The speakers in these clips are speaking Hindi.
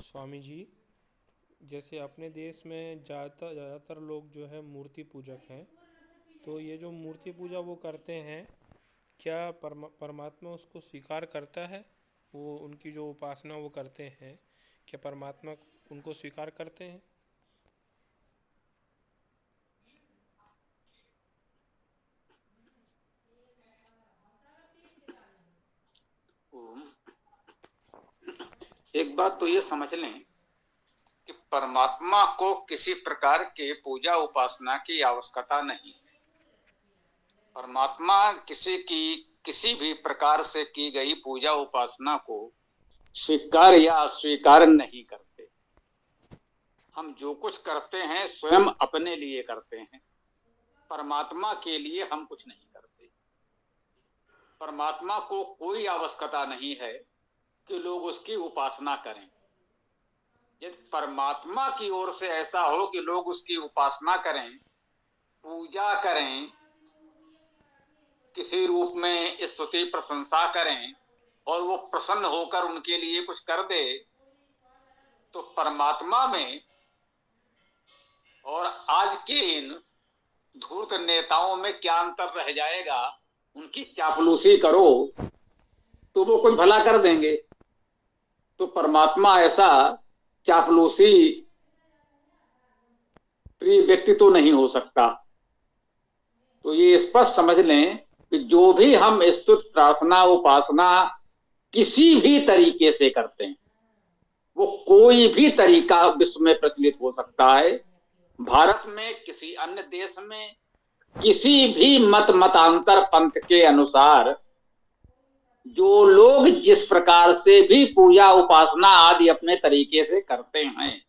स्वामी जी, जैसे अपने देश में ज़्यादातर लोग जो है मूर्ति पूजक हैं। तो ये जो मूर्ति पूजा वो करते हैं, क्या परमात्मा उसको स्वीकार करता है? वो उनकी जो उपासना वो करते हैं, क्या परमात्मा उनको स्वीकार करते हैं? एक बात तो ये समझ लें कि परमात्मा को किसी प्रकार के पूजा उपासना की आवश्यकता नहीं। परमात्मा किसी भी प्रकार से की गई पूजा उपासना को स्वीकार या अस्वीकार नहीं करते। हम जो कुछ करते हैं स्वयं अपने लिए करते हैं, परमात्मा के लिए हम कुछ नहीं करते। परमात्मा को कोई आवश्यकता नहीं है कि लोग उसकी उपासना करें। यदि परमात्मा की ओर से ऐसा हो कि लोग उसकी उपासना करें, पूजा करें, किसी रूप में स्तुति प्रशंसा करें और वो प्रसन्न होकर उनके लिए कुछ कर दे, तो परमात्मा में और आज के इन धूर्त नेताओं में क्या अंतर रह जाएगा? उनकी चापलूसी करो तो वो कुछ भला कर देंगे। तो परमात्मा ऐसा चापलूसी प्रिय व्यक्ति तो नहीं हो सकता। तो ये स्पष्ट समझ लें कि जो भी हम स्तुति प्रार्थना उपासना किसी भी तरीके से करते हैं, वो कोई भी तरीका विश्व में प्रचलित हो सकता है। भारत में, किसी अन्य देश में, किसी भी मतांतर पंथ के अनुसार जो लोग जिस प्रकार से भी पूजा उपासना आदि अपने तरीके से करते हैं,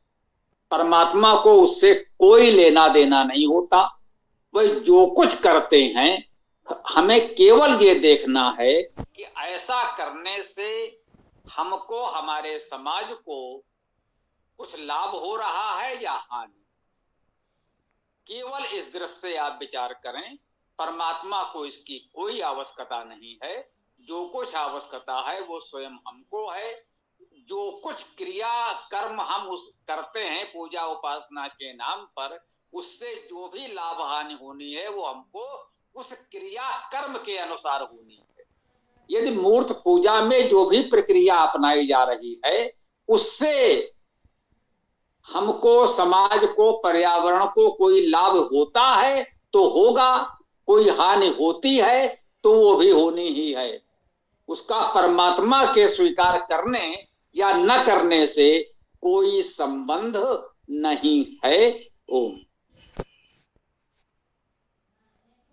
परमात्मा को उससे कोई लेना देना नहीं होता। वह जो कुछ करते हैं, हमें केवल ये देखना है कि ऐसा करने से हमको, हमारे समाज को कुछ लाभ हो रहा है या हानि। केवल इस दृष्टि से आप विचार करें। परमात्मा को इसकी कोई आवश्यकता नहीं है। जो कुछ आवश्यकता है वो स्वयं हमको है। जो कुछ क्रिया कर्म हम करते हैं पूजा उपासना के नाम पर, उससे जो भी लाभ हानि होनी है वो हमको उस क्रिया कर्म के अनुसार होनी है। यदि मूर्त पूजा में जो भी प्रक्रिया अपनाई जा रही है, उससे हमको, समाज को, पर्यावरण को कोई लाभ होता है तो होगा, कोई हानि होती है तो वो भी होनी ही है। उसका परमात्मा के स्वीकार करने या न करने से कोई संबंध नहीं है। ओम।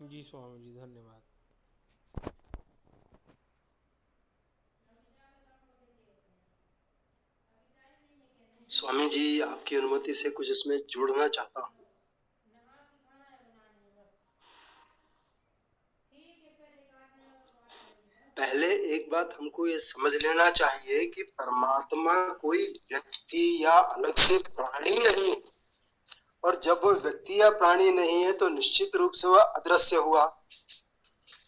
जी स्वामी जी, धन्यवाद। स्वामी जी, आपकी अनुमति से कुछ इसमें जोड़ना चाहता हूँ। पहले एक बात हमको ये समझ लेना चाहिए कि परमात्मा कोई व्यक्ति या अलग से प्राणी नहीं, और जब वो व्यक्ति या प्राणी नहीं है तो निश्चित रूप से वह अदृश्य हुआ।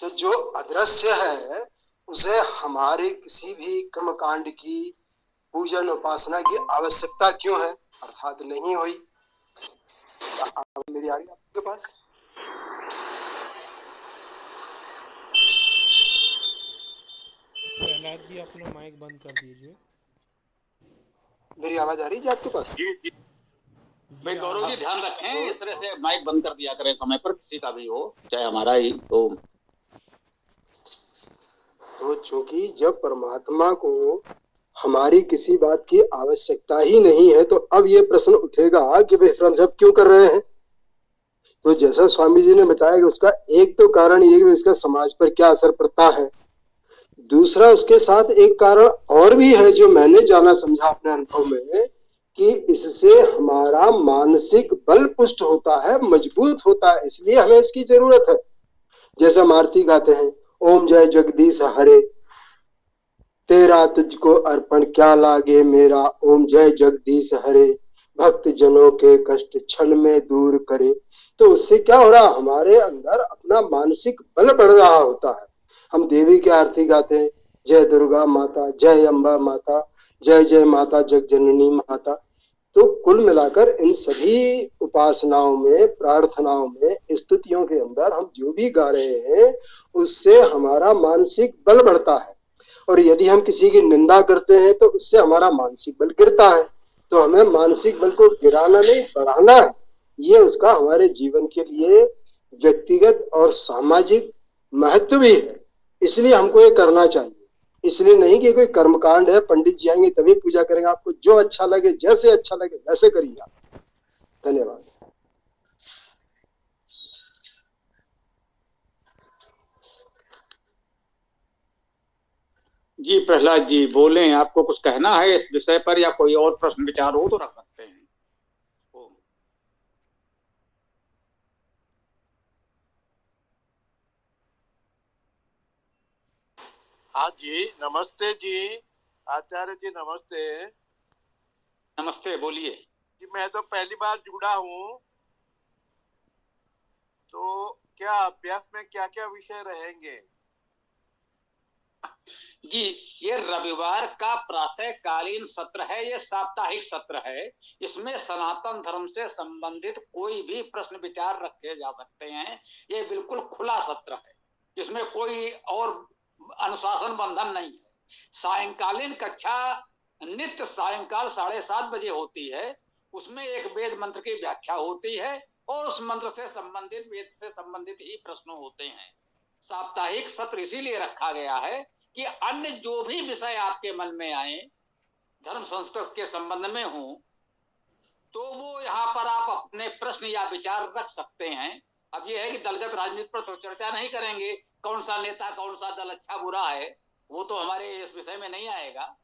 तो जो अदृश्य है उसे हमारे किसी भी कर्मकांड की, पूजन उपासना की आवश्यकता क्यों है? अर्थात नहीं हुई। मेरी आ रही आपके पास? प्रहलाद जी, अपना माइक बंद कर दीजिए। मेरी आवाज आ रही है आपके पास? जी जी भाई गौरव जी, ध्यान रखें, इस तरह से माइक बंद कर दिया करें समय पर, किसी का भी हो, चाहे हमारा ही। ओम। तो चूंकि जब परमात्मा को हमारी किसी बात की आवश्यकता ही नहीं है, तो अब ये प्रश्न उठेगा कि भाई हम सब क्यों कर रहे हैं? तो जैसा स्वामी जी ने बताया कि उसका एक तो कारण ये कि इसका समाज पर क्या असर पड़ता है। दूसरा, उसके साथ एक कारण और भी है जो मैंने जाना समझा अपने अनुभव में, कि इससे हमारा मानसिक बल पुष्ट होता है, मजबूत होता है, इसलिए हमें इसकी जरूरत है। जैसा हम आरती गाते हैं, ओम जय जगदीश हरे, तेरा तुझको अर्पण क्या लागे मेरा, ओम जय जगदीश हरे, भक्त जनों के कष्ट क्षण में दूर करे। तो उससे क्या हो रहा, हमारे अंदर अपना मानसिक बल बढ़ रहा होता है। हम देवी की आरती गाते हैं, जय दुर्गा माता, जय अम्बा माता, जय जय माता जगजननी माता। तो कुल मिलाकर इन सभी उपासनाओं में, प्रार्थनाओं में, स्तुतियों के अंदर हम जो भी गा रहे हैं उससे हमारा मानसिक बल बढ़ता है, और यदि हम किसी की निंदा करते हैं तो उससे हमारा मानसिक बल गिरता है। तो हमें मानसिक बल को गिराना नहीं, बढ़ाना है। ये उसका हमारे जीवन के लिए व्यक्तिगत और सामाजिक महत्व भी है, इसलिए हमको ये करना चाहिए। इसलिए नहीं कि कोई कर्मकांड है, पंडित जी आएंगे तभी पूजा करेंगे। आपको जो अच्छा लगे, जैसे अच्छा लगे वैसे करिए आप। धन्यवाद। जी प्रहलाद जी बोलें, आपको कुछ कहना है इस विषय पर, या कोई और प्रश्न विचार हो तो रख सकते हैं। ओम। हाँ जी, नमस्ते जी, आचार्य जी नमस्ते। नमस्ते, बोलिए। जी मैं तो पहली बार जुड़ा हूँ, तो क्या अभ्यास में क्या क्या विषय रहेंगे? जी, ये रविवार का प्रातःकालीन सत्र है, ये साप्ताहिक सत्र है। इसमें सनातन धर्म से संबंधित कोई भी प्रश्न विचार रखे जा सकते हैं। ये बिल्कुल खुला सत्र है, इसमें कोई और अनुशासन बंधन नहीं है। सायंकालीन कक्षा नित्य सायंकाल 7:30 बजे होती है। उसमें एक वेद मंत्र की व्याख्या होती है और उस मंत्र से संबंधित, वेद से संबंधित ही प्रश्न होते हैं। साप्ताहिक सत्र इसीलिए रखा गया है कि अन्य जो भी विषय आपके मन में आए, धर्म संस्कृत के संबंध में हो, तो वो यहाँ पर आप अपने प्रश्न या विचार रख सकते हैं। अब ये है कि दलगत राजनीति पर तो चर्चा नहीं करेंगे, कौन सा नेता कौन सा दल अच्छा बुरा है, वो तो हमारे इस विषय में नहीं आएगा।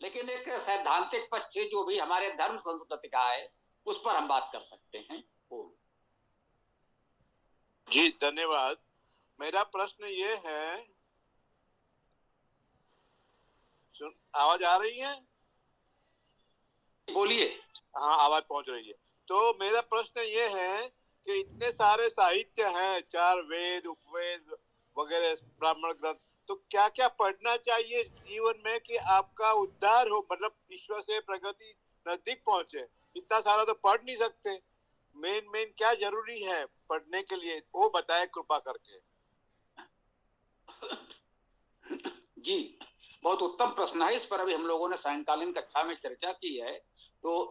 लेकिन एक सैद्धांतिक पक्ष जो भी हमारे धर्म संस्कृति का है उस पर हम बात कर सकते हैं। जी धन्यवाद। मेरा प्रश्न ये है, आवाज आ रही है? बोलिए। हाँ, आवाज पहुंच रही है। तो मेरा प्रश्न ये है कि इतने सारे साहित्य हैं, 4 वेद, उपवेद वगैरह, ब्राह्मण ग्रंथ, तो क्या क्या पढ़ना चाहिए जीवन में कि आपका उद्धार हो, मतलब ईश्वर से प्रगति नजदीक पहुंचे? इतना सारा तो पढ़ नहीं सकते। मेन क्या जरूरी है पढ़ने के लिए, वो बताए कृपा करके। जी, बहुत उत्तम प्रश्न है। इस पर अभी हम लोगों ने सायंकालीन कक्षा में चर्चा की है, तो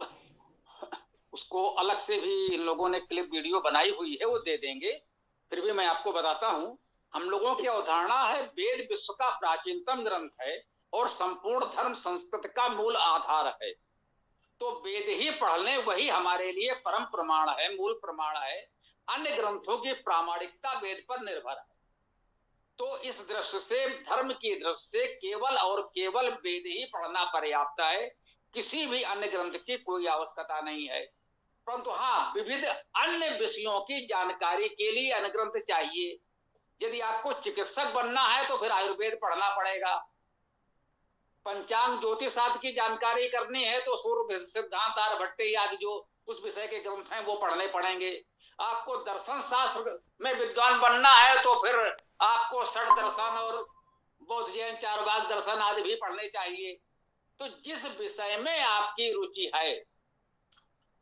उसको अलग से भी इन लोगों ने क्लिप वीडियो बनाई हुई है, वो दे देंगे। फिर भी मैं आपको बताता हूं, हम लोगों की अवधारणा है वेद विश्व का प्राचीनतम ग्रंथ है और संपूर्ण धर्म संस्कृति का मूल आधार है। तो वेद ही पढ़ लें, वही हमारे लिए परम प्रमाण है, मूल प्रमाण है। अन्य ग्रंथों की प्रामाणिकता वेद पर निर्भर है। तो इस दृष्टि से, धर्म की दृष्टि से केवल और केवल वेद ही पढ़ना पर्याप्त है। किसी भी अन्य ग्रंथ की कोई आवश्यकता नहीं है। परंतु हाँ, विविध अन्य विषयों की जानकारी के लिए अन्य ग्रंथ चाहिए। यदि आपको चिकित्सक बनना है तो फिर आयुर्वेद पढ़ना पड़ेगा। पंचांग ज्योतिष आदि की जानकारी करनी है तो सूर्य सिद्धांत, आर्यभट्ट आदि जो उस विषय के ग्रंथ हैं वो पढ़ने पड़ेंगे। आपको दर्शन शास्त्र में विद्वान बनना है तो फिर आपको षट दर्शन और बौद्ध जैन चारवाक दर्शन आदि भी पढ़ने चाहिए। तो जिस विषय में आपकी रुचि है,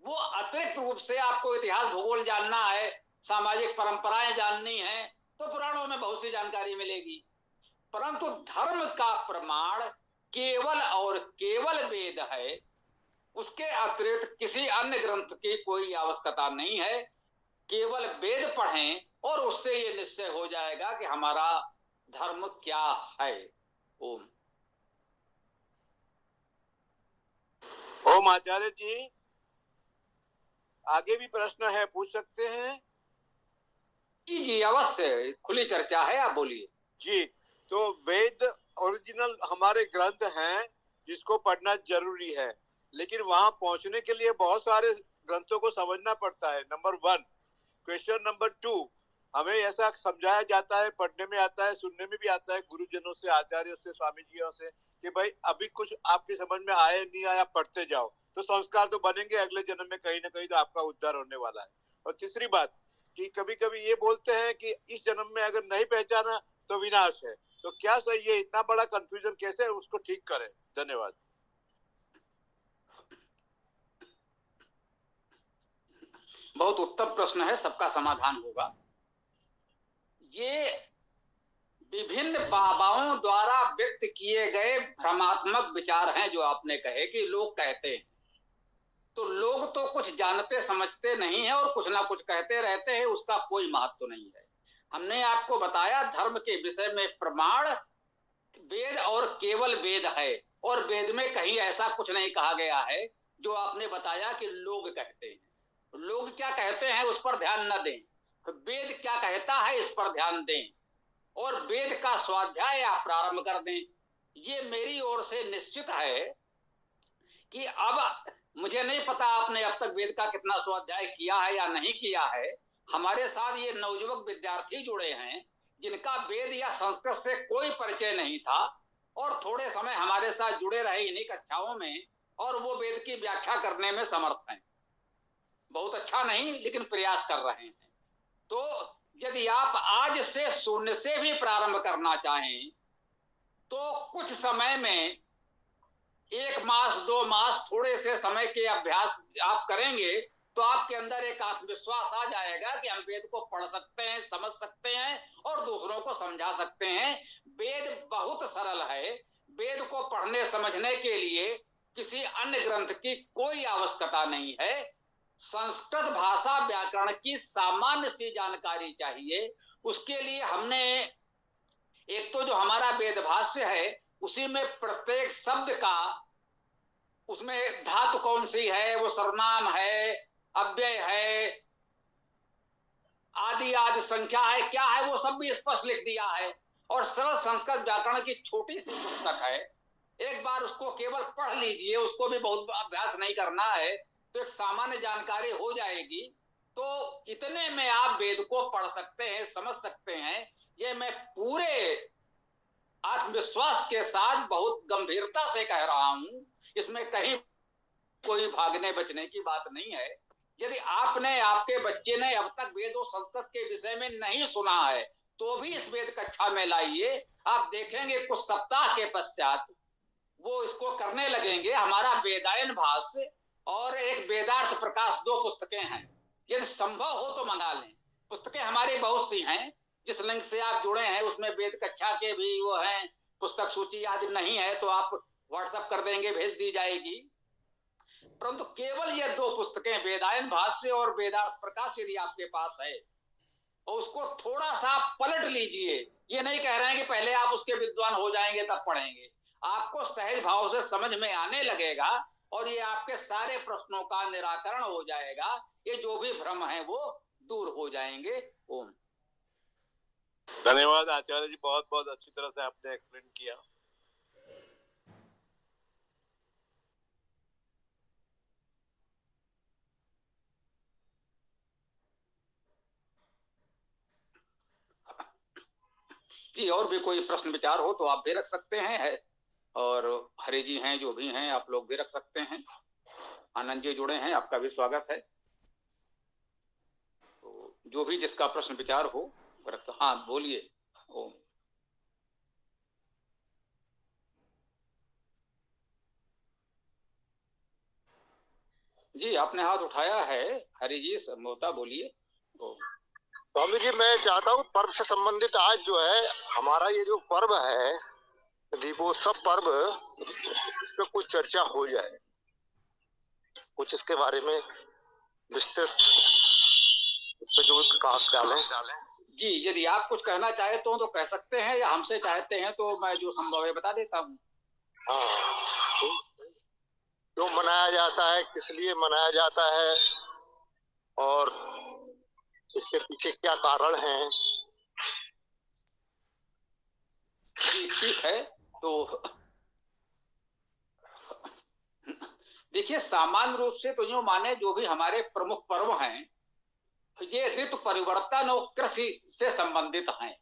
वो अतिरिक्त रूप से आपको इतिहास भूगोल जानना है, सामाजिक परंपराएं जाननी है, तो पुराणों में बहुत सी जानकारी मिलेगी। परंतु धर्म का प्रमाण केवल और केवल वेद है, उसके अतिरिक्त किसी अन्य ग्रंथ की कोई आवश्यकता नहीं है। केवल वेद पढ़ें और उससे ये निश्चय हो जाएगा कि हमारा धर्म क्या है। ओम। ओम आचार्य जी, आगे भी प्रश्न है, पूछ सकते हैं? जी जी अवश्य, खुली चर्चा है, आप बोलिए। जी, तो वेद ओरिजिनल हमारे ग्रंथ हैं जिसको पढ़ना जरूरी है, लेकिन वहां पहुंचने के लिए बहुत सारे ग्रंथों को समझना पड़ता है, नंबर 1। क्वेश्चन नंबर 2, हमें ऐसा समझाया जाता है, पढ़ने में आता है, सुनने में भी आता है गुरुजनों से, आचार्यों से, स्वामी जियों से, कि भाई अभी कुछ आपके समझ में आया नहीं आया, पढ़ते जाओ तो संस्कार तो बनेंगे, अगले जन्म में कहीं ना कहीं तो आपका उद्धार होने वाला है। और तीसरी बात कि कभी कभी ये बोलते हैं कि इस जन्म में अगर नहीं पहचाना तो विनाश है। तो क्या सही है? इतना बड़ा कंफ्यूजन कैसे उसको ठीक करें? धन्यवाद। बहुत उत्तम प्रश्न है, सबका समाधान होगा। ये विभिन्न बाबाओं द्वारा व्यक्त किए गए भ्रमात्मक विचार हैं जो आपने कहे कि लोग कहते हैं। तो लोग तो कुछ जानते समझते नहीं है और कुछ ना कुछ कहते रहते हैं, उसका कोई महत्व नहीं है। हमने आपको बताया धर्म के विषय में प्रमाण वेद और केवल वेद है, और वेद में कहीं ऐसा कुछ नहीं कहा गया है जो आपने बताया कि लोग कहते हैं। लोग क्या कहते हैं उस पर ध्यान न दें, वेद क्या कहता है इस पर ध्यान दें, और वेद का स्वाध्याय आप प्रारंभ कर दें। ये मेरी ओर से निश्चित है कि अब मुझे नहीं पता आपने अब तक वेद का कितना स्वाध्याय किया है या नहीं किया है। हमारे साथ ये नवयुवक विद्यार्थी जुड़े हैं जिनका वेद या संस्कृत से कोई परिचय नहीं था, और थोड़े समय हमारे साथ जुड़े रहे इन्हीं कक्षाओं में, और वो वेद की व्याख्या करने में समर्थ हैं। बहुत अच्छा नहीं, लेकिन प्रयास कर रहे हैं। तो यदि आप आज से शून्य से भी प्रारंभ करना चाहें तो कुछ समय में 1 मास 2 मास थोड़े से समय के अभ्यास आप करेंगे तो आपके अंदर एक आत्मविश्वास आ जाएगा कि हम वेद को पढ़ सकते हैं, समझ सकते हैं और दूसरों को समझा सकते हैं। वेद बहुत सरल है। वेद को पढ़ने समझने के लिए किसी अन्य ग्रंथ की कोई आवश्यकता नहीं है। संस्कृत भाषा व्याकरण की सामान्य सी जानकारी चाहिए। उसके लिए हमने एक तो जो हमारा वेद भाष्य है उसी में प्रत्येक शब्द का, उसमें धातु कौन सी है, वो सर्वनाम है, अव्यय है, आदि आदि संख्या है, क्या है, वो सब भी स्पष्ट लिख दिया है। और सरल संस्कृत व्याकरण की छोटी सी पुस्तक है, एक बार उसको केवल पढ़ लीजिए, उसको भी बहुत अभ्यास नहीं करना है, तो एक सामान्य जानकारी हो जाएगी। तो इतने में आप वेद को पढ़ सकते हैं, समझ सकते हैं। ये मैं पूरे आत्मविश्वास के साथ बहुत गंभीरता से कह रहा हूं, इसमें कहीं कोई भागने बचने की बात नहीं है। यदि आपने, आपके बच्चे ने अब तक वेद और संस्कृत के विषय में नहीं सुना है तो भी इस वेद कक्षा में लाइए, आप देखेंगे कुछ सप्ताह के पश्चात वो इसको करने लगेंगे। हमारा वेदायन भाष्य और एक वेदार्थ प्रकाश 2 पुस्तकें हैं, यदि संभव हो तो मंगा लें। पुस्तकें हमारी बहुत सी हैं, जिस लिंक से आप जुड़े हैं उसमें वेद कक्षा के भी वो हैं, पुस्तक सूची आदि नहीं है तो आप व्हाट्सएप कर देंगे, भेज दी जाएगी। परंतु केवल ये 2 पुस्तकें वेदायन भाष्य और वेदार्थ प्रकाश यदि आपके पास है और उसको थोड़ा सा पलट लीजिए। ये नहीं कह रहे हैं कि पहले आप उसके विद्वान हो जाएंगे तब पढ़ेंगे, आपको सहज भाव से समझ में आने लगेगा और ये आपके सारे प्रश्नों का निराकरण हो जाएगा। ये जो भी भ्रम है वो दूर हो जाएंगे। ओम। धन्यवाद आचार्य जी, बहुत बहुत अच्छी तरह से आपने एक्सप्लेन किया। जी, और भी कोई प्रश्न विचार हो तो आप भी रख सकते हैं, है और हरि जी हैं जो भी हैं आप लोग भी रख सकते हैं। आनंद जी जुड़े हैं, आपका भी स्वागत है। तो जो भी जिसका प्रश्न विचार हो रख। हाँ बोलिए। ओम। जी आपने हाथ उठाया है, हरि जी मोता बोलिए। स्वामी जी, मैं चाहता हूँ पर्व से संबंधित आज जो है हमारा ये जो पर्व है दीपोत्सव पर्व, इस पर कुछ चर्चा हो जाए, कुछ इसके बारे में विस्तृत इस पर जो प्रकाश डालें। जी, यदि आप कुछ कहना चाहे तो कह सकते हैं, या हमसे चाहते हैं तो मैं जो संभव है बता देता हूँ। हाँ, क्यों मनाया जाता है, किस लिए मनाया जाता है और इसके पीछे क्या कारण है। जी ठीक है। तो देखिए, सामान्य रूप से तो यूं माने जो भी हमारे प्रमुख पर्व हैं ये ऋतु परिवर्तन और कृषि से संबंधित हैं।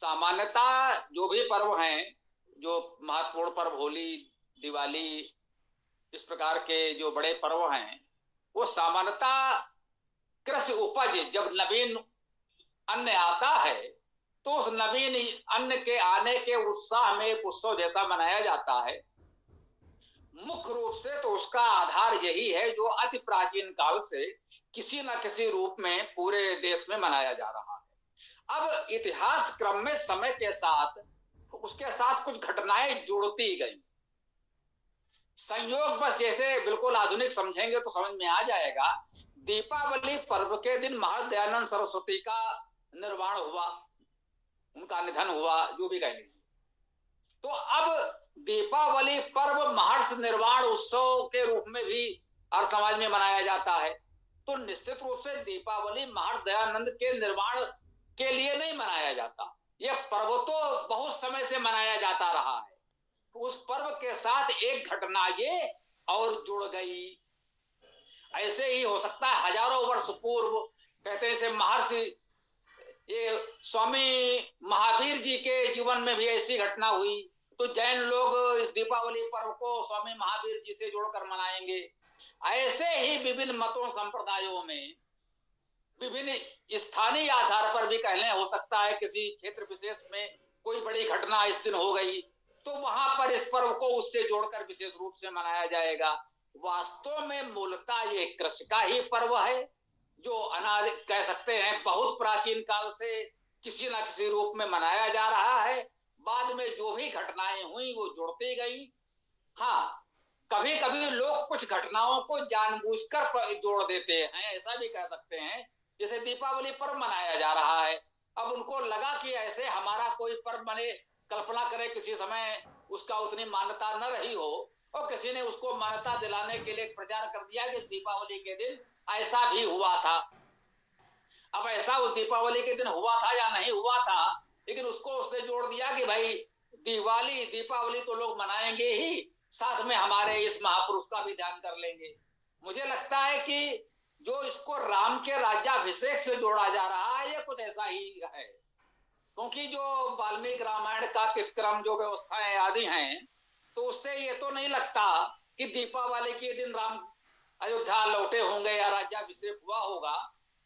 सामान्यतः जो भी पर्व हैं, जो महत्वपूर्ण पर्व, होली, दिवाली, इस प्रकार के जो बड़े पर्व हैं वो सामान्यतः कृषि उपज, जब नवीन अन्न आता है तो उस नवीन अन्न के आने के उत्साह में एक उत्सव जैसा मनाया जाता है। मुख्य रूप से तो उसका आधार यही है जो अति प्राचीन काल से किसी न किसी रूप में पूरे देश में मनाया जा रहा है। अब इतिहास क्रम में समय के साथ उसके साथ कुछ घटनाएं जुड़ती गई। संयोग बस जैसे बिल्कुल आधुनिक समझेंगे तो समझ में आ जाएगा। दीपावली पर्व के दिन महाराज दयानंद सरस्वती का निर्वाण हुआ, उनका निधन हुआ, जो भी कहेंगे। तो अब दीपावली पर्व महर्षि निर्वाण उत्सव के रूप में भी हर समाज में मनाया जाता है। तो निश्चित रूप से दीपावली महर्षि दयानंद के निर्वाण के लिए नहीं मनाया जाता, यह पर्व तो बहुत समय से मनाया जाता रहा है। तो उस पर्व के साथ एक घटना ये और जुड़ गई। ऐसे ही हो सकता है हजारों वर्ष पूर्व, कहते हैं महर्षि ये स्वामी महावीर जी के जीवन में भी ऐसी घटना हुई। तो जैन लोग इस दीपावली पर्व को स्वामी महावीर जी से जोड़कर मनाएंगे। ऐसे ही विभिन्न मतों संप्रदायों में विभिन्न स्थानीय आधार पर भी कहने हो सकता है किसी क्षेत्र विशेष में कोई बड़ी घटना इस दिन हो गई तो वहां पर इस पर्व को उससे जोड़कर विशेष रूप से मनाया जाएगा। वास्तव में मूलतः ये कृषि का ही पर्व है जो अनादि कह सकते हैं बहुत प्राचीन काल से किसी न किसी रूप में मनाया जा रहा है। बाद में जो भी घटनाएं हुई वो जुड़ती गई। हाँ, कभी कभी लोग कुछ घटनाओं को जानबूझकर जोड़ देते हैं, ऐसा भी कह सकते हैं। जैसे दीपावली पर्व मनाया जा रहा है, अब उनको लगा कि ऐसे हमारा कोई पर्व बने, कल्पना करें किसी समय उसका उतनी मान्यता न रही हो और किसी ने उसको मान्यता दिलाने के लिए प्रचार कर दिया कि दीपावली के दिन ऐसा भी हुआ था। अब ऐसा उस दीपावली के दिन हुआ था या नहीं हुआ था, लेकिन उसको उससे जोड़ दिया कि भाई दीपावली तो लोग मनाएंगे ही, साथ में हमारे इस महापुरुष का भी ध्यान कर लेंगे। मुझे लगता है कि जो इसको राम के राज्याभिषेक से जोड़ा जा रहा है ये कुछ ऐसा ही है, क्योंकि जो वाल्मीकि रामायण का तिथक्रम जो व्यवस्थाएं आदि हैं तो उससे ये तो नहीं लगता कि दीपावली के दिन राम अयोध्या लौटे होंगे या राज्याभिषेक हुआ होगा,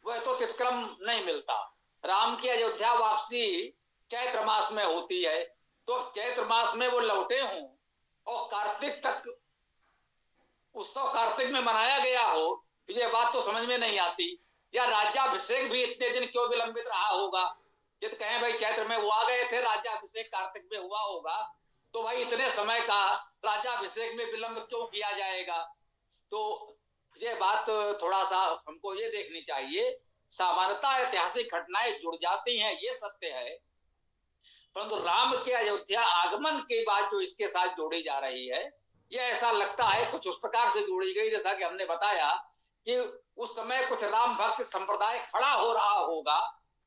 वह तो तिथक्रम नहीं मिलता। राम की अयोध्या वापसी चैत्र मास में होती है, तो चैत्र मास में वो लौटे हों और कार्तिक तक उत्सव कार्तिक में मनाया गया हो, ये बात तो समझ में नहीं आती। या राज्याभिषेक भी इतने दिन क्यों विलंबित रहा होगा? ये तो कहें भाई चैत्र में वो आ गए थे, राज्याभिषेक कार्तिक में हुआ होगा, तो भाई इतने समय का राज्याभिषेक में विलंब क्यों किया जाएगा? तो ये बात थोड़ा सा हमको ये देखनी चाहिए। सामान्यतः ऐतिहासिक घटनाएं जुड़ जाती हैं, ये सत्य है, परंतु राम के अयोध्या आगमन के बाद जो इसके साथ जोड़ी जा रही है ये ऐसा लगता है कुछ उस प्रकार से जोड़ी गई जैसा कि हमने बताया कि उस समय कुछ राम भक्त संप्रदाय खड़ा हो रहा होगा,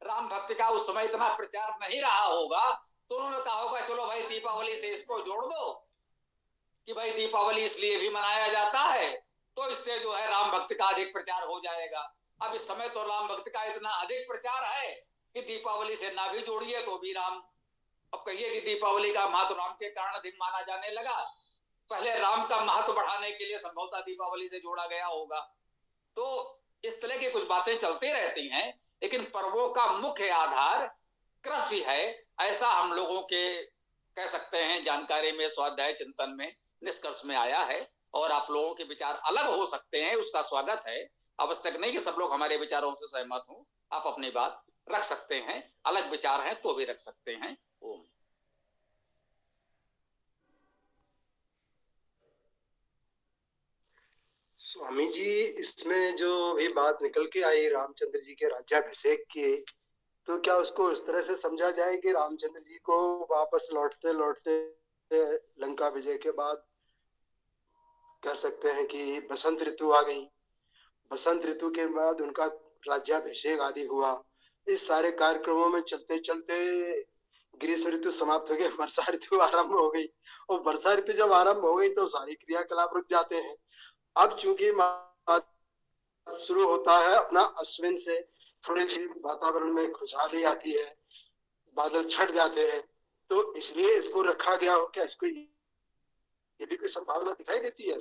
राम भक्ति का उस समय इतना प्रचार नहीं रहा होगा, तो उन्होंने कहा होगा चलो भाई दीपावली से इसको जोड़ दो कि भाई दीपावली इसलिए भी मनाया जाता है तो इससे जो है राम भक्ति का अधिक प्रचार हो जाएगा। अब इस समय तो राम भक्ति का इतना अधिक प्रचार है कि दीपावली से ना भी जोड़िए तो भी राम, अब कहिए कि दीपावली का महत्व राम के कारण अधिक माना जाने लगा, पहले राम का महत्व बढ़ाने के लिए संभवतः दीपावली से जोड़ा गया होगा। तो इस तरह की कुछ बातें चलती रहती हैं, लेकिन पर्वों का मुख्य आधार कृषि है, ऐसा हम लोगों के कह सकते हैं जानकारी में, स्वाध्याय चिंतन में निष्कर्ष में आया है। और आप लोगों के विचार अलग हो सकते हैं, उसका स्वागत है। आवश्यक नहीं कि सब लोग हमारे विचारों से सहमत हों, आप अपनी बात रख सकते हैं, अलग विचार हैं तो भी रख सकते हैं। ओम। स्वामी जी, इसमें जो भी बात निकल के आई रामचंद्र जी के राज्याभिषेक की, तो क्या उसको इस तरह से समझा जाए कि रामचंद्र जी को वापस लौटते लौटते लंका विजय के बाद कह सकते हैं कि बसंत ऋतु आ गई, बसंत ऋतु के बाद उनका राज्याभिषेक आदि हुआ। इस सारे कार्यक्रमों में चलते चलते ग्रीष्म ऋतु समाप्त हो गई, वर्षा ऋतु आरंभ हो गई, और वर्षा ऋतु जब आरंभ हो गई तो सारी क्रियाकलाप रुक जाते हैं। अब चूंकि शुरू होता है अपना अश्विन से, थोड़ी सी वातावरण में खुशहाली आती है, बादल छट जाते हैं, तो इसलिए इसको रखा गया हो। क्या इसको ये भी कोई संभावना दिखाई देती है?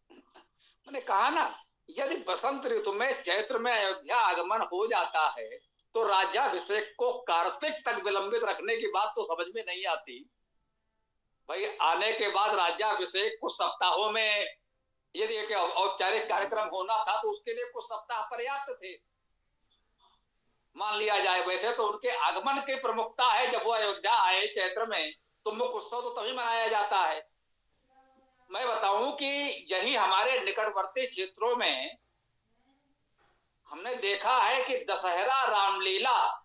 मैंने कहा ना, यदि बसंत ऋतु में चैत्र में अयोध्या आगमन हो जाता है तो राज्याभिषेक को कार्तिक तक विलंबित रखने की बात तो समझ में नहीं आती। भाई आने के बाद राज्याभिषेक कुछ सप्ताहों में यदि एक औपचारिक कार्यक्रम होना था तो उसके लिए कुछ सप्ताह पर्याप्त थे, मान लिया जाए। वैसे तो उनके आगमन की प्रमुखता है, जब वो अयोध्या आए चैत्र में तो मुख्य उत्सव तो तभी मनाया जाता है। मैं बताऊं कि यही हमारे निकटवर्ती क्षेत्रों में हमने देखा है कि दशहरा रामलीला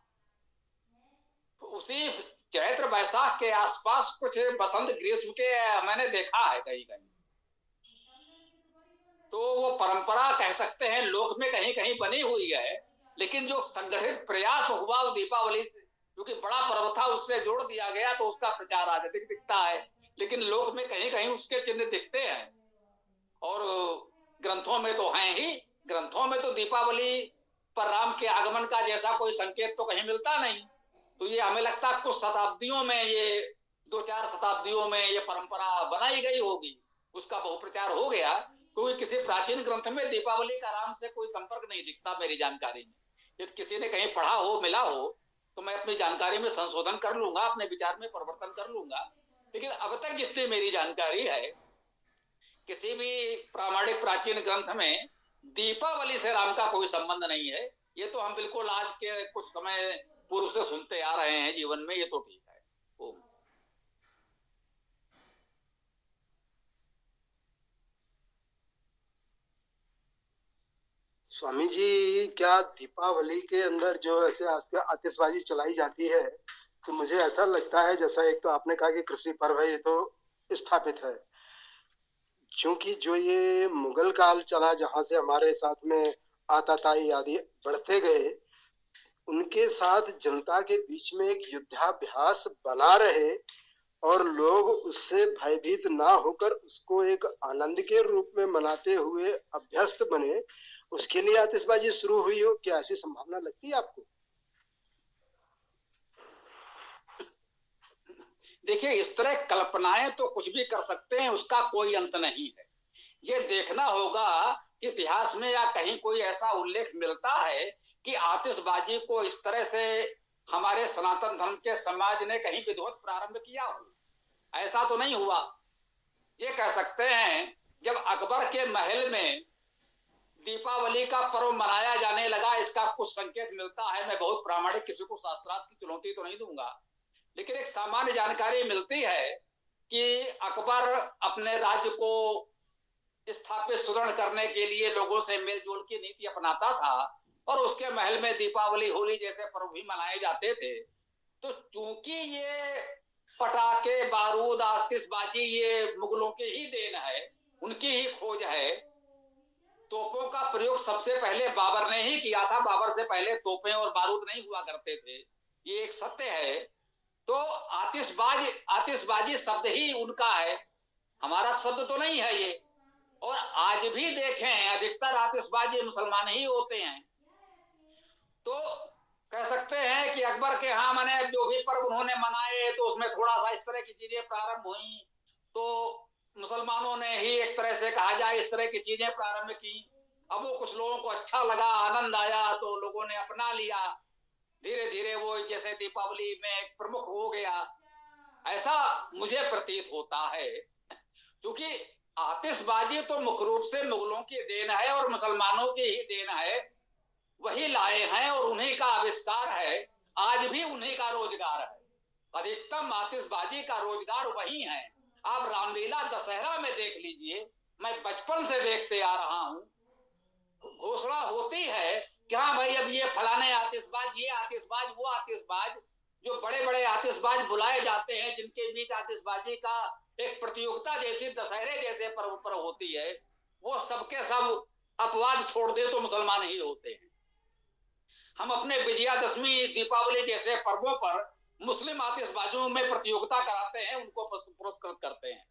उसी चैत्र वैशाख के आसपास कुछ बसंत ग्रीष्म के मैंने देखा है कहीं कहीं। तो वो परंपरा कह सकते हैं लोक में कहीं कहीं बनी हुई है, लेकिन जो संगठित प्रयास हुआ वो दीपावली क्योंकि बड़ा पर्व था उससे जोड़ दिया गया तो उसका प्रचार आज अधिक दिखता है, लेकिन लोक में कहीं कहीं उसके चिन्ह दिखते हैं और ग्रंथों में तो हैं ही। ग्रंथों में तो दीपावली पर राम के आगमन का जैसा कोई संकेत तो कहीं मिलता नहीं। तो ये हमें लगता है कुछ शताब्दियों में, ये 2-4 शताब्दियों में ये परंपरा बनाई गई होगी, उसका बहुप्रचार हो गया। क्योंकि किसी प्राचीन ग्रंथ में दीपावली का राम से कोई संपर्क नहीं दिखता मेरी जानकारी में। यदि किसी ने कहीं पढ़ा हो मिला हो तो मैं अपनी जानकारी में संशोधन कर लूंगा, अपने विचार में परिवर्तन कर लूंगा, लेकिन अब तक जितनी मेरी जानकारी है किसी भी प्रामाणिक प्राचीन ग्रंथ में दीपावली से राम का कोई संबंध नहीं है। ये तो हम बिल्कुल आज के कुछ समय पूर्व से सुनते आ रहे हैं जीवन में, ये तो ठीक है। ओम। स्वामी जी, क्या दीपावली के अंदर जो ऐसे आतिशबाजी चलाई जाती है तो मुझे ऐसा लगता है, जैसा एक तो आपने कहा कि कृषि पर्व है, ये तो स्थापित है, क्योंकि जो ये मुगल काल चला जहां से हमारे साथ में आताताई आदि बढ़ते गए, उनके साथ जनता के बीच में एक युद्धाभ्यास बना रहे और लोग उससे भयभीत ना होकर उसको एक आनंद के रूप में मनाते हुए अभ्यस्त बने, उसके लिए आतिशबाजी शुरू हुई हो, क्या ऐसी संभावना लगती है आपको? देखिए, इस तरह कल्पनाएं तो कुछ भी कर सकते हैं, उसका कोई अंत नहीं है। ये देखना होगा कि इतिहास में या कहीं कोई ऐसा उल्लेख मिलता है कि आतिशबाजी को इस तरह से हमारे सनातन धर्म के समाज ने कहीं विधिवत प्रारंभ किया हो। ऐसा तो नहीं हुआ। ये कह सकते हैं जब अकबर के महल में दीपावली का पर्व मनाया जाने लगा, इसका कुछ संकेत मिलता है। मैं बहुत प्रामाणिक किसी को शास्त्रार्थ की चुनौती तो नहीं दूंगा, लेकिन एक सामान्य जानकारी मिलती है कि अकबर अपने राज्य को स्थापित सुदृढ़ करने के लिए लोगों से मेलजोल की नीति अपनाता था और उसके महल में दीपावली होली जैसे पर्व भी मनाए जाते थे। तो चूंकि ये पटाखे बारूद आतिशबाजी ये मुगलों की ही देन है, उनकी ही खोज है। तोपों का प्रयोग सबसे पहले बाबर ने ही किया था, बाबर से पहले तोपें और बारूद नहीं हुआ करते थे, ये एक सत्य है। तो आतिशबाजी शब्द ही उनका है, हमारा शब्द तो नहीं है ये। और आज भी देखें अधिकतर आतिशबाजी मुसलमान ही होते हैं। तो कह सकते हैं कि अकबर के यहाँ मैंने जो भी पर्व उन्होंने मनाए तो उसमें थोड़ा सा इस तरह की चीजें प्रारंभ हुई, तो मुसलमानों ने ही एक तरह से कहा जाए इस तरह की चीजें प्रारंभ की। अब वो कुछ लोगों को अच्छा लगा, आनंद आया, तो लोगों ने अपना लिया। धीरे धीरे वो जैसे दीपावली में प्रमुख हो गया, ऐसा मुझे प्रतीत होता है। क्योंकि आतिशबाजी तो मुख्य रूप से मुगलों की देन है और मुसलमानों की ही देन है, वही लाए हैं और उन्हीं का आविष्कार है। आज भी उन्हीं का रोजगार है, अधिकतम आतिशबाजी का रोजगार वही है। आप रामलीला दशहरा में देख लीजिए, मैं बचपन से देखते आ रहा हूं, घोषणा होती है कि हाँ भाई अब ये फलाने आतिशबाज, ये आतिशबाज, वो आतिशबाज, जो बड़े बड़े आतिशबाज बुलाए जाते हैं जिनके बीच आतिशबाजी का एक प्रतियोगिता जैसी दशहरे जैसे पर्व पर होती है, वो सबके सब अपवाद छोड़ दे तो मुसलमान ही होते हैं। हम अपने विजयादशमी दीपावली जैसे पर्वों पर मुस्लिम आतिशबाजियों में प्रतियोगिता कराते हैं, उनको पुरस्कृत करते हैं।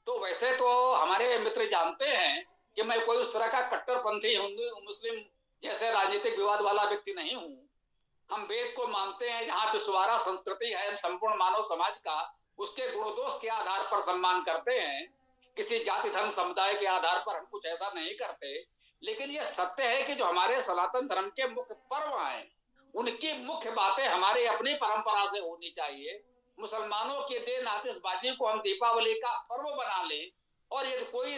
तो वैसे तो हमारे मित्र जानते हैं कि मैं कोई उस तरह का कट्टरपंथी हिंदू मुस्लिम जैसे राजनीतिक विवाद वाला व्यक्ति नहीं हूं। हम वेद को मानते हैं, जहां विश्वारा संस्कृति है, हम संपूर्ण मानव समाज का उसके गुण दोष के आधार पर सम्मान करते हैं। किसी जाति धर्म समुदाय के आधार पर हम कुछ ऐसा नहीं करते। लेकिन यह सत्य है कि जो हमारे सनातन धर्म के मुख्य पर्व हैं उनकी मुख्य बातें हमारी अपनी परंपरा से होनी चाहिए। मुसलमानों के दिन आतिशबाजी को हम दीपावली का पर्व बना लें, और यदि कोई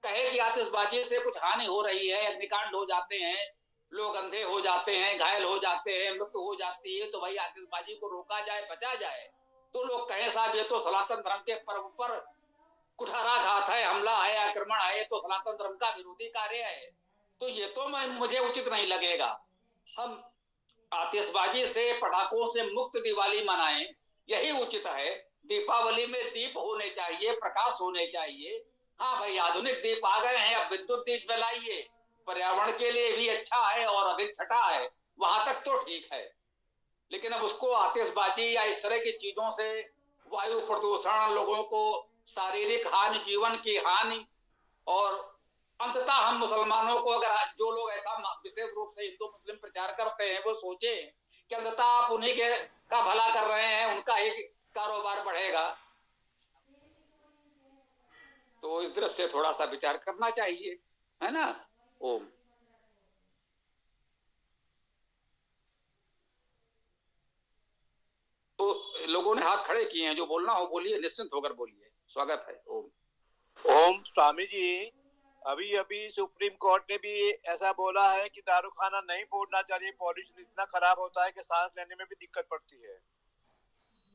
कहे कि आतिशबाजी से कुछ हानि हो रही है, अग्निकांड हो जाते हैं, लोग अंधे हो जाते हैं, घायल हो जाते हैं, मृत्यु हो जाती है, तो भाई आतिशबाजी को रोका जाए, बचा जाए। तो लोग कहें साहब ये तो सनातन धर्म के पर्व पर कुठाराघात है, हमला है, आक्रमण है, तो सनातन धर्म का विरोधी कार्य है, तो ये तो मुझे उचित नहीं लगेगा। हम आतिशबाजी से, पटाखों से मुक्त दिवाली मनाएं, यही उचित है। दीपावली में दीप होने चाहिए, प्रकाश होने चाहिए। हाँ भाई, आधुनिक दीप आ गए हैं, अब विद्युत दीप जलाइए, पर्यावरण के लिए भी अच्छा है और अधिक छठा है, वहां तक तो ठीक है। लेकिन अब उसको आतिशबाजी या इस तरह की चीजों से वायु प्रदूषण, लोगों को शारीरिक हानि, जीवन की हानि, और अंततः हम मुसलमानों को, अगर जो लोग ऐसा विशेष रूप से हिंदू मुस्लिम प्रचार करते हैं, वो सोचे कि अंततः आप उन्हीं के का भला कर रहे हैं, उनका ही कारोबार बढ़ेगा, तो इस दृष्टि से थोड़ा सा विचार करना चाहिए, है ना। ओम। तो लोगों ने हाथ खड़े किए हैं, जो बोलना हो बोलिए, निश्चिंत होकर बोलिए, स्वागत है। ओम। ओम। स्वामी जी, अभी अभी सुप्रीम कोर्ट ने भी ऐसा बोला है कि दारू खाना नहीं फोड़ना चाहिए, पॉल्यूशन इतना खराब होता है कि सांस लेने में भी दिक्कत पड़ती है।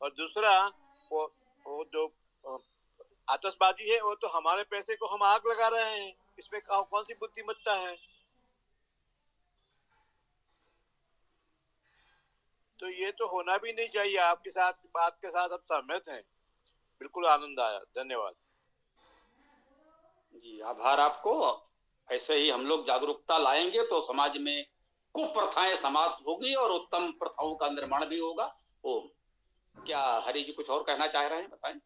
और दूसरा, वो जो आतिशबाजी है, वो तो हमारे पैसे को हम आग लगा रहे हैं, इसमें कौन सी बुद्धिमत्ता है। तो ये तो होना भी नहीं चाहिए। आपके साथ बात के साथ हम सहमत हैं, बिल्कुल आनंद आया, धन्यवाद जी। आभार आपको। ऐसे ही हम लोग जागरूकता लाएंगे तो समाज में कुप्रथाएं समाप्त होगी और उत्तम प्रथाओं का निर्माण भी होगा। ओम। क्या हरि जी कुछ और कहना चाह रहे हैं, बताएं।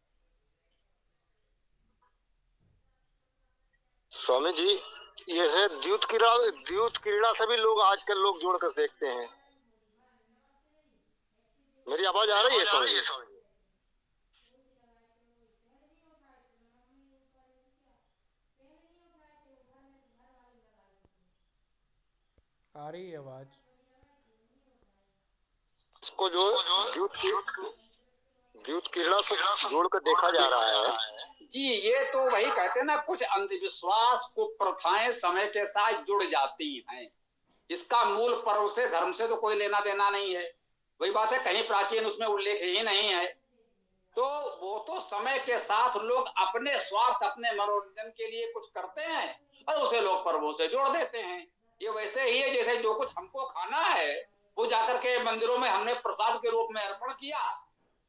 स्वामी जी, ये है द्यूत क्रीड़ा से भी लोग आजकल लोग जोड़कर देखते हैं। मेरी आवाज आ रही है स्वामी जी? आ रही है आवाज। इसको जो द्यूत क्रीड़ा से जोड़कर देखा जा रहा है। जी, ये तो वही कहते हैं ना, कुछ अंधविश्वास को प्रथाएं समय के साथ जुड़ जाती हैं। इसका मूल पर्व से, धर्म से तो कोई लेना देना नहीं है। वही बात है, कहीं प्राचीन उसमें उल्लेख ही नहीं है। तो वो तो समय के साथ लोग अपने स्वार्थ, अपने मनोरंजन के लिए कुछ करते हैं और उसे लोग पर्वों से जोड़ देते हैं। ये वैसे ही है जैसे जो कुछ हमको खाना है वो जाकर के मंदिरों में हमने प्रसाद के रूप में अर्पण किया,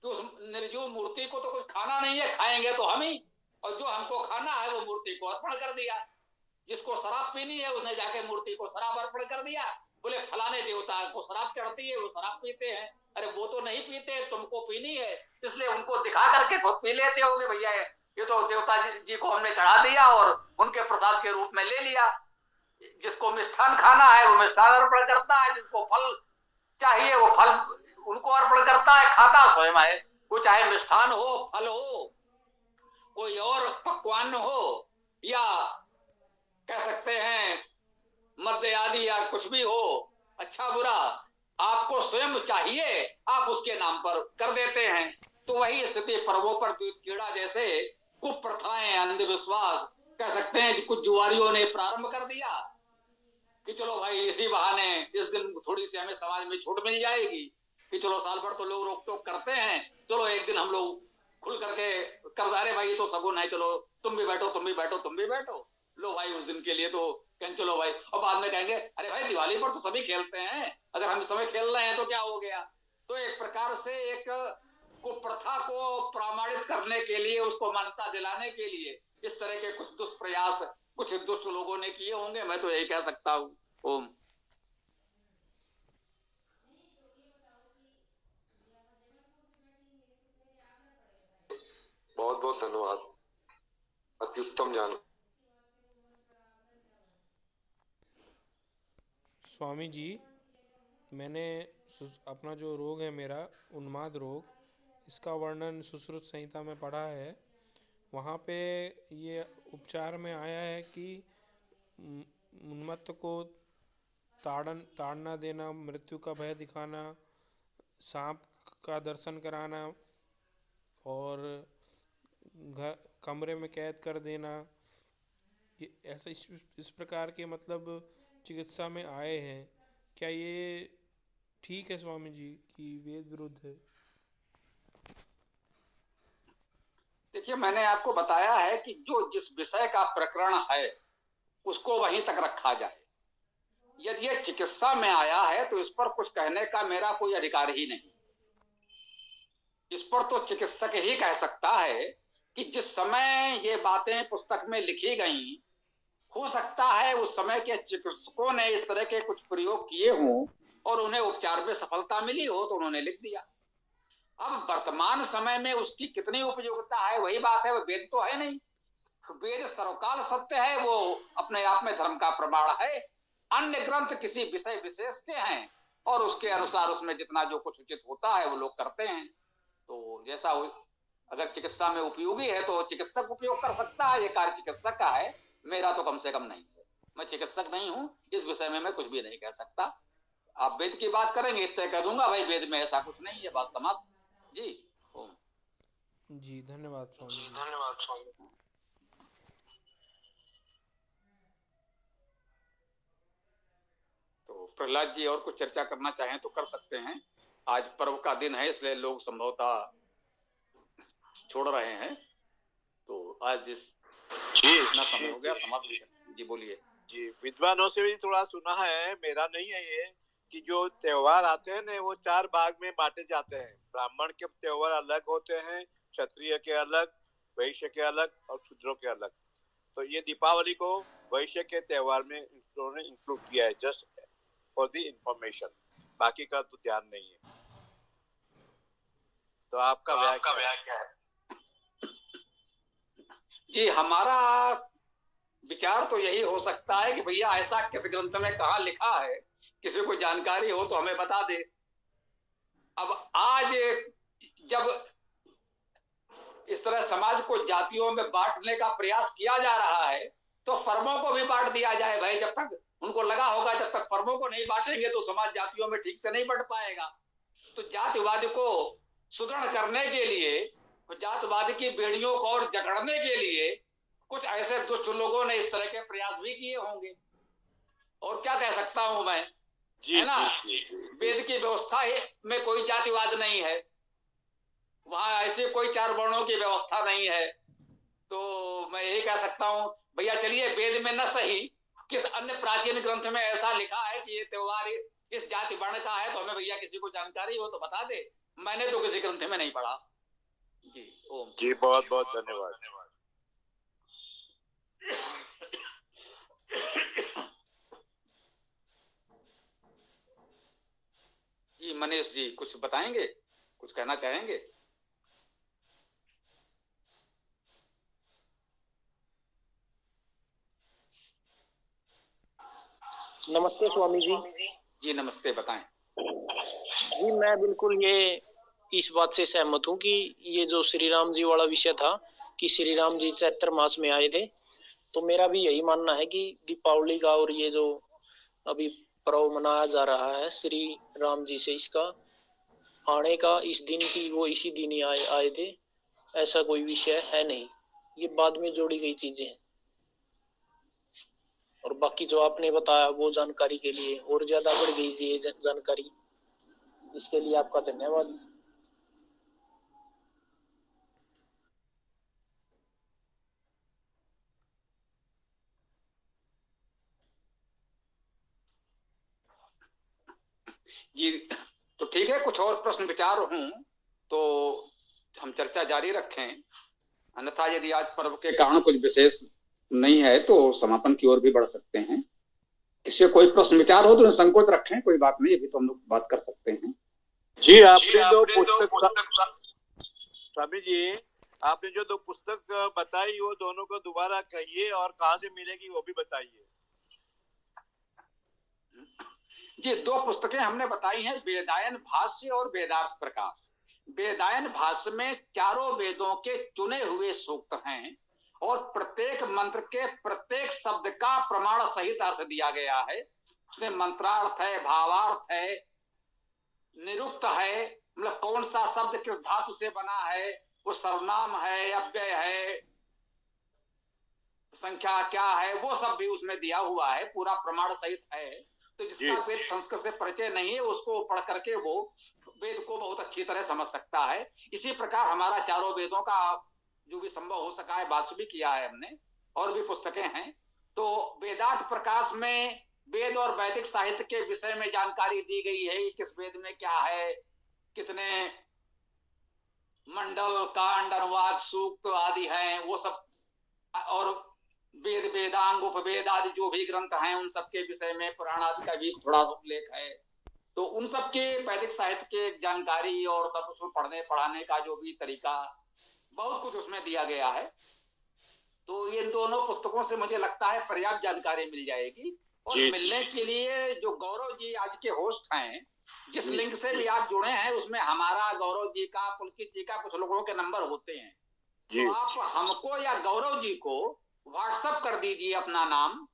तो उस निर्जीव मूर्ति को तो कुछ खाना नहीं है, खाएंगे तो हम ही, और जो हमको खाना है वो मूर्ति को अर्पण कर दिया। जिसको शराब पीनी है उसने जाके मूर्ति को शराब अर्पण कर दिया, बोले फलाने देवता को शराब चढ़ती है, वो शराब पीते हैं। अरे वो तो नहीं पीते, तुमको पीनी है, इसलिए उनको दिखा करके खुद पी लेते होगे, भैया ये तो देवता जी को हमने चढ़ा दिया और उनके प्रसाद के रूप में ले लिया। जिसको मिष्ठान खाना है वो मिष्ठान अर्पण करता है, जिसको फल चाहिए वो फल उनको अर्पण करता है, खाता स्वयं है। वो चाहे मिष्ठान हो, फल हो, कोई और पकवान हो, या कह सकते हैं मद्य आदि या कुछ भी हो, अच्छा बुरा आपको स्वयं चाहिए, आप उसके नाम पर कर देते हैं। तो वही स्थिति पर्वों पर कीड़ा जैसे कुप्रथाएं, अंधविश्वास, कह सकते हैं कि कुछ जुआरियों ने प्रारंभ कर दिया कि चलो भाई इसी बहाने इस दिन थोड़ी सी हमें समाज में छूट मिल जाएगी, कि चलो साल भर तो लोग रोक टोक करते हैं, चलो एक दिन हम लोग खुल करके कर जा रहे भाई, ये तो सगुन है, चलो तुम भी बैठो, तुम भी बैठो, तुम भी बैठो, लो भाई उस दिन के लिए तो कहें चलो भाई। और बाद में कहेंगे अरे भाई दिवाली पर तो सभी खेलते हैं, अगर हम इस समय खेल रहे हैं तो क्या हो गया। तो एक प्रकार से एक कुप्रथा को प्रमाणित करने के लिए, उसको मान्यता दिलाने के लिए इस तरह के कुछ दुष्प्रयास कुछ दुष्ट लोगों ने किए होंगे, मैं तो यही कह सकता हूँ। ओम। बहुत बहुत धन्यवाद, अति उत्तम जानकारी। स्वामी जी, मैंने अपना जो रोग है मेरा उन्माद रोग, इसका वर्णन सुश्रुत संहिता में पढ़ा है। वहाँ पे ये उपचार में आया है कि उन्मत्त को ताड़ना देना, मृत्यु का भय दिखाना, सांप का दर्शन कराना और घर कमरे में कैद कर देना, ये ऐसे इस प्रकार के मतलब चिकित्सा में आए हैं। क्या ये ठीक है स्वामी जी कि वेद विरुद्ध है? देखिए, मैंने आपको बताया है कि जो जिस विषय का प्रकरण है उसको वहीं तक रखा जाए। यदि ये चिकित्सा में आया है तो इस पर कुछ कहने का मेरा कोई अधिकार ही नहीं। इस पर तो चिकित्सक ही कह सकता है कि जिस समय ये बातें पुस्तक में लिखी गई, हो सकता है उस समय के चिकित्सकों ने इस तरह के कुछ प्रयोग किए हों और उन्हें उपचार में सफलता मिली हो तो उन्होंने लिख दिया। अब वर्तमान समय में उसकी कितनी उपयोगिता है वही बात है, वो वेद तो है नहीं। वेद सर्वकाल सत्य है, वो अपने आप में धर्म का प्रमाण है। अन्य ग्रंथ किसी विषय विशेष के हैं और उसके अनुसार उसमें जितना जो कुछ उचित होता है वो लोग करते हैं। तो जैसा अगर चिकित्सा में उपयोगी है तो चिकित्सक उपयोग कर सकता है, ये कार्य चिकित्सक का है, मेरा तो कम से कम नहीं है। मैं चिकित्सक नहीं हूं, इस विषय में मैं कुछ भी नहीं कह सकता। आप वेद की बात करेंगे इतना कह दूंगा भाई वेद में ऐसा कुछ नहीं है, बात समाप्त। जी ओम। जी धन्यवाद स्वामी जी। धन्यवाद स्वामी। तो प्रहलाद जी और कुछ चर्चा करना चाहें तो कर सकते हैं। आज पर्व का दिन है इसलिए लोग संभवतः छोड़ रहे हैं, तो आज इतना समय हो गया, समाप्त। जी बोलिए। जी, विद्वानों से भी थोड़ा सुना है, मेरा नहीं है ये, कि जो त्योहार आते हैं ना वो 4 भाग में बांटे जाते हैं। ब्राह्मण के त्योहार अलग होते हैं, क्षत्रिय के अलग, वैश्य के अलग और शूद्रों के अलग। तो ये दीपावली को वैश्य के त्योहार में उन्होंने इंक्लूड किया है, जस्ट फॉर द इंफॉर्मेशन, बाकी का तो ध्यान नहीं है। तो आपका व्याख्या क्या है? जी, हमारा विचार तो यही हो सकता है कि भैया ऐसा किस ग्रंथ में कहाँ लिखा है, किसी को जानकारी हो तो हमें बता दे। अब आज जब इस तरह समाज को जातियों में बांटने का प्रयास किया जा रहा है तो फर्मों को भी बांट दिया जाए भाई। जब तक उनको लगा होगा जब तक फर्मों को नहीं बांटेंगे तो समाज जातियों में ठीक से नहीं बढ़ पाएगा। तो जातिवाद को सुदृढ़ करने के लिए, जातवाद की बेड़ियों को और जकड़ने के लिए कुछ ऐसे दुष्ट लोगों ने इस तरह के प्रयास भी किए होंगे। और क्या कह सकता हूं मैं, है ना? वेद की व्यवस्था में कोई जातिवाद नहीं है, वहां ऐसे कोई 4 वर्णों की व्यवस्था नहीं है। तो मैं यही कह सकता हूं भैया चलिए वेद में न सही किस अन्य प्राचीन ग्रंथ में ऐसा लिखा है कि ये त्योहार इस जाति वर्ण का है, तो हमें भैया किसी को जानकारी हो तो बता दे। मैंने तो किसी ग्रंथ में नहीं पढ़ा। जी ओम। जी बहुत बहुत धन्यवाद। जी मनीष जी कुछ बताएंगे, कुछ कहना चाहेंगे? नमस्ते स्वामी जी। जी नमस्ते, बताएं। जी मैं बिल्कुल ये इस बात से सहमत हूँ कि ये जो श्री राम जी वाला विषय था कि श्री राम जी चैत्र मास में आए थे, तो मेरा भी यही मानना है कि दीपावली का और ये जो अभी पर्व मनाया जा रहा है श्री राम जी से, इसका आने का इस दिन की वो इसी दिन ही आए थे, ऐसा कोई विषय है नहीं। ये बाद में जोड़ी गई चीजें हैं। और बाकी जो आपने बताया वो जानकारी के लिए और ज्यादा बढ़ गई ये जानकारी, इसके लिए आपका धन्यवाद। जी तो ठीक है, कुछ और प्रश्न विचार हों तो हम चर्चा जारी रखें, अन्यथा यदि आज पर्व के कारण कुछ विशेष नहीं है तो समापन की ओर भी बढ़ सकते हैं। इससे कोई प्रश्न विचार हो तो संकोच रखें, कोई बात नहीं, अभी तो हम लोग बात कर सकते हैं। जी आपने जो पुस्तक स्वामी जी, आपने जो 2 पुस्तक बताई वो दोनों को दोबारा कहिए और कहाँ से मिलेगी वो भी बताइए। ये 2 पुस्तकें हमने बताई हैं, वेदायन भाष्य और वेदार्थ प्रकाश। वेदायन भाष्य में चारों वेदों के चुने हुए सूक्त हैं और प्रत्येक मंत्र के प्रत्येक शब्द का प्रमाण सहित अर्थ दिया गया है। उसमें मंत्रार्थ है, भावार्थ है, निरुक्त है, मतलब कौन सा शब्द किस धातु से बना है, वो सर्वनाम है, अव्यय है, संख्या क्या है, वो सब भी उसमें दिया हुआ है, पूरा प्रमाण सहित है। तो जिसका वेद संस्कृत से परिचय नहीं है उसको पढ़ करके वो वेद को बहुत अच्छी तरह समझ सकता है। इसी प्रकार हमारा चारों वेदों का जो भी संभव हो सका है भाष्य भी किया है हमने, और भी पुस्तकें हैं। तो वेदार्थ प्रकाश में वेद और वैदिक साहित्य के विषय में जानकारी दी गई है कि किस वेद में क्या है, कितने मंडल, कांड, अनुवाद, सूक्त आदि हैं, वो सब, और वेद, वेदांग, उपवेद आदि जो भी ग्रंथ हैं उन सब के विषय में पुराण आदि का भी थोड़ा उल्लेख है। तो उन सब के वैदिक साहित्य के जानकारी और सब उसमें पढ़ने पढ़ाने का जो भी तरीका, बहुत कुछ उसमें दिया गया है। तो ये दोनों पुस्तकों से मुझे लगता है पर्याप्त जानकारी मिल जाएगी। और मिलने के लिए जो गौरव जी आज के होस्ट हैं, जिस लिंक से भी आप जुड़े हैं उसमें हमारा, गौरव जी का, पुलकित जी का, कुछ लोगों के नंबर होते हैं। तो आप हमको या गौरव जी को व्हाट्सएप कर दीजिए अपना नाम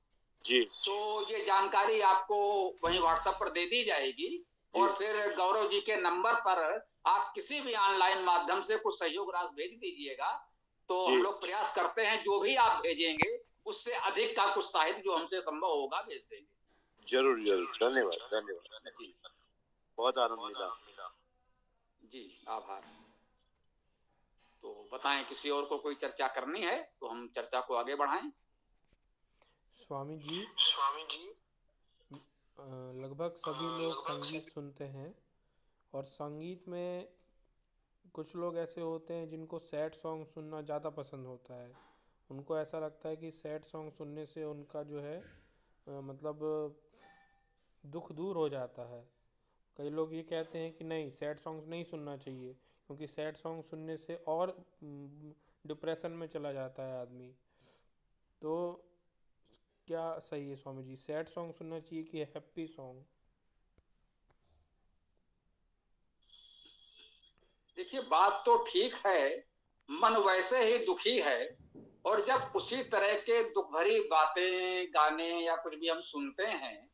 जी, तो ये जानकारी आपको वहीं व्हाट्सएप पर दे दी जाएगी। और फिर गौरव जी के नंबर पर आप किसी भी ऑनलाइन माध्यम से कुछ सहयोग राशि भेज दीजिएगा, तो हम लोग प्रयास करते हैं जो भी आप भेजेंगे उससे अधिक का कुछ साहित्य जो हमसे संभव होगा भेज देंगे। जरूर जरूर, धन्यवाद धन्यवाद जी, बहुत आनंद मिला जी, आभार। तो बताएं किसी और को कोई चर्चा करनी है तो हम चर्चा को आगे बढ़ाएं। स्वामी जी, लगभग सभी लोग संगीत सुनते हैं, और संगीत में कुछ लोग ऐसे होते हैं जिनको सैड सॉन्ग सुनना ज़्यादा पसंद होता है। उनको ऐसा लगता है कि सैड सॉन्ग सुनने से उनका जो है मतलब दुख दूर हो जाता है। कई लोग ये कहते हैं कि नहीं, सैड सॉन्ग्स नहीं सुनना चाहिए, क्योंकि सैड सॉन्ग सुनने से और डिप्रेशन में चला जाता है आदमी। तो क्या सही है स्वामी जी, सैड सॉन्ग सुनना चाहिए कि हैप्पी सॉन्ग? देखिए, बात तो ठीक है, मन वैसे ही दुखी है, और जब उसी तरह के दुख भरी बातें, गाने या कुछ भी हम सुनते हैं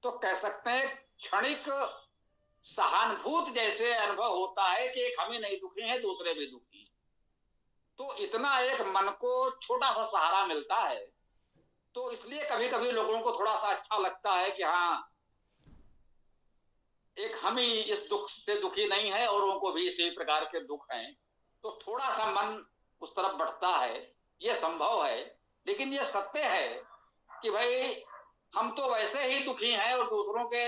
तो कह सकते हैं क्षणिक सहानुभूत जैसे अनुभव होता है कि एक हम ही नहीं दुखी हैं, दूसरे भी दुखी। तो इतना एक मन को छोटा सा सहारा मिलता है, तो इसलिए कभी कभी लोगों को थोड़ा सा अच्छा लगता है कि हाँ, एक हम ही इस दुख से दुखी नहीं है, औरों को भी इसी प्रकार के दुख हैं, तो थोड़ा सा मन उस तरफ बढ़ता है, ये संभव है। लेकिन ये सत्य है कि भाई हम तो वैसे ही दुखी हैं, और दूसरों के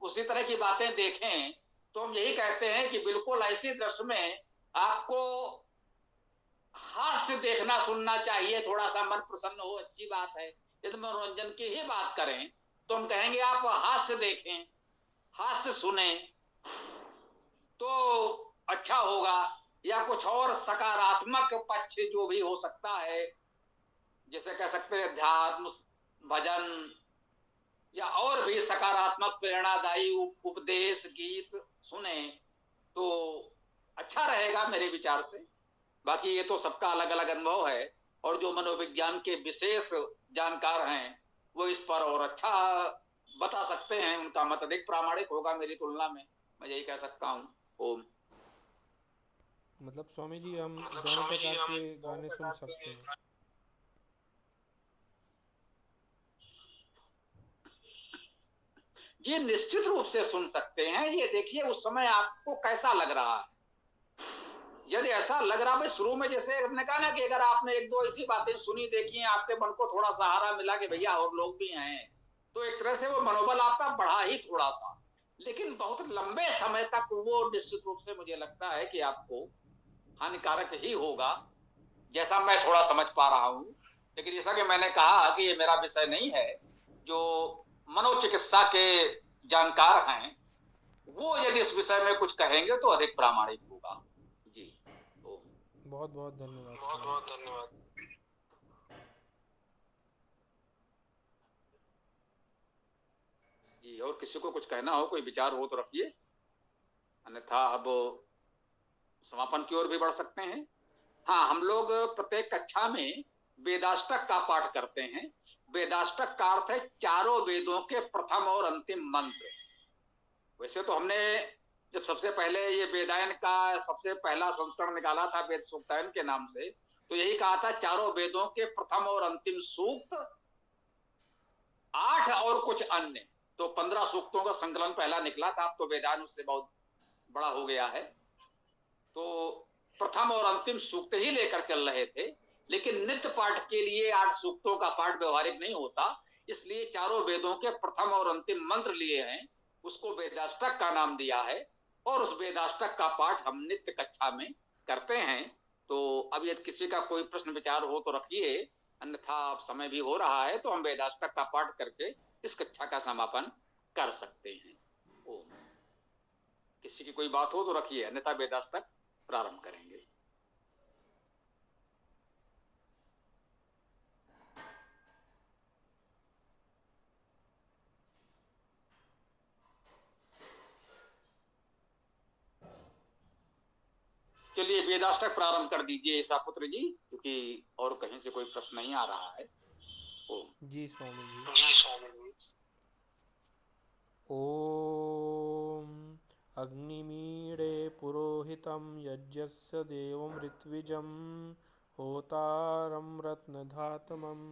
उसी तरह की बातें देखें तो हम यही कहते हैं कि बिल्कुल ऐसी दृश्य में आपको हास्य देखना सुनना चाहिए, थोड़ा सा मन प्रसन्न हो, अच्छी बात है। यदि मनोरंजन की ही बात करें तो हम कहेंगे आप हास्य देखें, हास्य सुने तो अच्छा होगा, या कुछ और सकारात्मक पक्ष जो भी हो सकता है, जैसे कह सकते हैं अध्यात्म, भजन, या और भी सकारात्मक प्रेरणादायी उपदेश गीत सुने तो अच्छा रहेगा मेरे विचार से। बाकी ये तो सबका अलग अलग अनुभव है, और जो मनोविज्ञान के विशेष जानकार हैं वो इस पर और अच्छा बता सकते हैं, उनका मत अधिक प्रामाणिक होगा मेरी तुलना में, मैं यही कह सकता हूँ। ओम। मतलब स्वामी जी हम दोनों प्रकार के गाने सुन सकते हैं? ये निश्चित रूप से सुन सकते हैं। ये देखिए उस समय आपको कैसा लग रहा है। यदि ऐसा लग रहा है, शुरू में जैसे हमने कहा ना कि अगर आपने एक दो ऐसी बातें सुनी देखी हैं, आपके मन को थोड़ा सहारा मिला कि भैया और लोग भी हैं, तो एक तरह से वो मनोबल आपका बढ़ा ही थोड़ा सा। लेकिन बहुत लंबे समय तक वो निश्चित रूप से मुझे लगता है कि आपको हानिकारक ही होगा, जैसा मैं थोड़ा समझ पा रहा हूं। लेकिन जैसा कि मैंने कहा कि ये मेरा विषय नहीं है, जो मनोचिकित्सा के जानकार हैं वो यदि इस विषय में कुछ कहेंगे तो अधिक प्रामाणिक होगा जी। तो बहुत बहुत धन्यवाद। बहुत बहुत धन्यवाद जी। और किसी को कुछ कहना हो, कोई विचार हो तो रखिए, अन्यथा अब समापन की ओर भी बढ़ सकते हैं। हाँ, हम लोग प्रत्येक कक्षा में वेदाष्टक का पाठ करते हैं। वेदाष्टक का अर्थ है चारों वेदों के प्रथम और अंतिम मंत्र। वैसे तो हमने जब सबसे पहले ये वेदायन का सबसे पहला संस्करण निकाला था वेद सूक्तायन के नाम से, तो यही कहा था चारों वेदों के प्रथम और अंतिम सूक्त, 8 और कुछ अन्य, तो 15 सूक्तों का संकलन पहला निकला था। अब तो वेदायन उससे बहुत बड़ा हो गया है, तो प्रथम और अंतिम सूक्त ही लेकर चल रहे थे। लेकिन नित्य पाठ के लिए 8 सूक्तों का पाठ व्यवहारिक नहीं होता, इसलिए चारों वेदों के प्रथम और अंतिम मंत्र लिए हैं, उसको वेदाष्टक का नाम दिया है, और उस वेदाष्टक का पाठ हम नित्य कक्षा में करते हैं। तो अब यदि किसी का कोई प्रश्न विचार हो तो रखिए, अन्यथा अब समय भी हो रहा है, तो हम वेदाष्टक का पाठ करके इस कक्षा का समापन कर सकते हैं। ओम। किसी की कोई बात हो तो रखिए, अन्यथा वेदाष्टक प्रारंभ करेंगे। चलिए वेदाष्टक प्रारंभ कर दीजिए ईसापुत्र जी, क्योंकि और कहीं से कोई प्रश्न नहीं आ रहा है। ओम। जी स्वामी जी। ओम अग्निमीडे पुरोहितं यज्ञस्य देवं ऋत्विजं होतारं रत्नधातमं